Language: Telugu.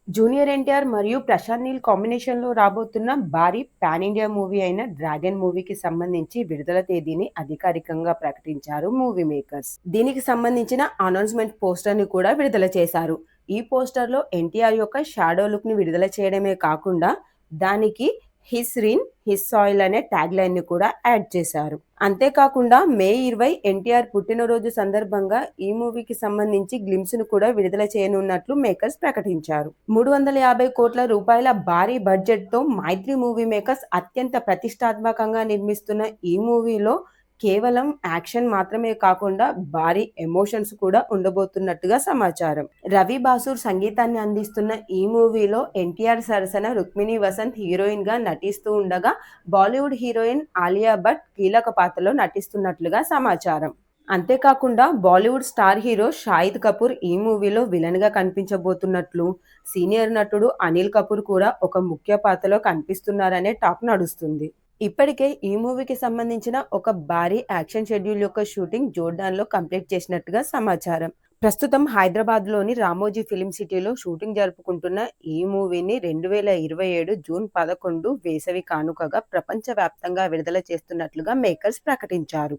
జూనియర్ ఎన్టీఆర్ మరియు ప్రశాంత్ నీల్ కాంబినేషన్‌లో రాబోతున్న భారీ పాన్ ఇండియా మూవీ అయిన 'డ్రాగన్' మూవీకి సంబంధించి విడుదల తేదీని అధికారికంగా ప్రకటించారు మూవీ మేకర్స్. దీనికి సంబంధించిన అనౌన్స్‌మెంట్ పోస్టర్‌ని కూడా విడుదల చేశారు. ఈ పోస్టర్‌లో ఎన్టీఆర్ యొక్క షాడో లుక్‌ని విడుదల చేయడమే కాకుండా దానికి 'హిస్ రీన్ హిస్ సాయిల్' అనే ట్యాగ్‌లైన్‌ని కూడా యాడ్ చేశారు. అంతేకాకుండా మే 20 ఎన్టీఆర్ పుట్టినరోజు సందర్భంగా ఈ మూవీకి సంబంధించి గ్లింప్స్‌ను కూడా విడుదల చేయనున్నట్లు మేకర్స్ ప్రకటించారు. 350 కోట్ల రూపాయల భారీ బడ్జెట్‌తో మైత్రి మూవీ మేకర్స్ అత్యంత ప్రతిష్టాత్మకంగా నిర్మిస్తున్న ఈ మూవీలో కేవలం యాక్షన్ మాత్రమే కాకుండా భారీ ఎమోషన్స్ కూడా ఉండబోతున్నట్టుగా సమాచారం. రవి బాసూర్ సంగీతాన్ని అందిస్తున్న ఈ మూవీలో ఎన్టీఆర్ సరసన రుక్మిణి వసంత్ హీరోయిన్ గా నటిస్తూ ఉండగా బాలీవుడ్ హీరోయిన్ ఆలియా భట్ కీలక పాత్రలో నటిస్తున్నట్లుగా సమాచారం. అంతేకాకుండా బాలీవుడ్ స్టార్ హీరో షాహిద్ కపూర్ ఈ మూవీలో విలన్ గా కనిపించబోతున్నట్లు, సీనియర్ నటుడు అనిల్ కపూర్ కూడా ఒక ముఖ్య పాత్రలో కనిపిస్తున్నారనే టాక్ నడుస్తుంది. ఇప్పటికే ఈ మూవీకి సంబంధించిన ఒక భారీ యాక్షన్ షెడ్యూల్ యొక్క షూటింగ్ జోర్డాన్‌లో కంప్లీట్ చేసినట్టుగా సమాచారం. ప్రస్తుతం హైదరాబాద్‌లోని రామోజీ ఫిల్మ్ సిటీలో షూటింగ్ జరుపుకుంటున్న ఈ మూవీని 2027 జూన్ 11 వేసవి కానుకగా ప్రపంచవ్యాప్తంగా విడుదల చేస్తున్నట్లుగా మేకర్స్ ప్రకటించారు.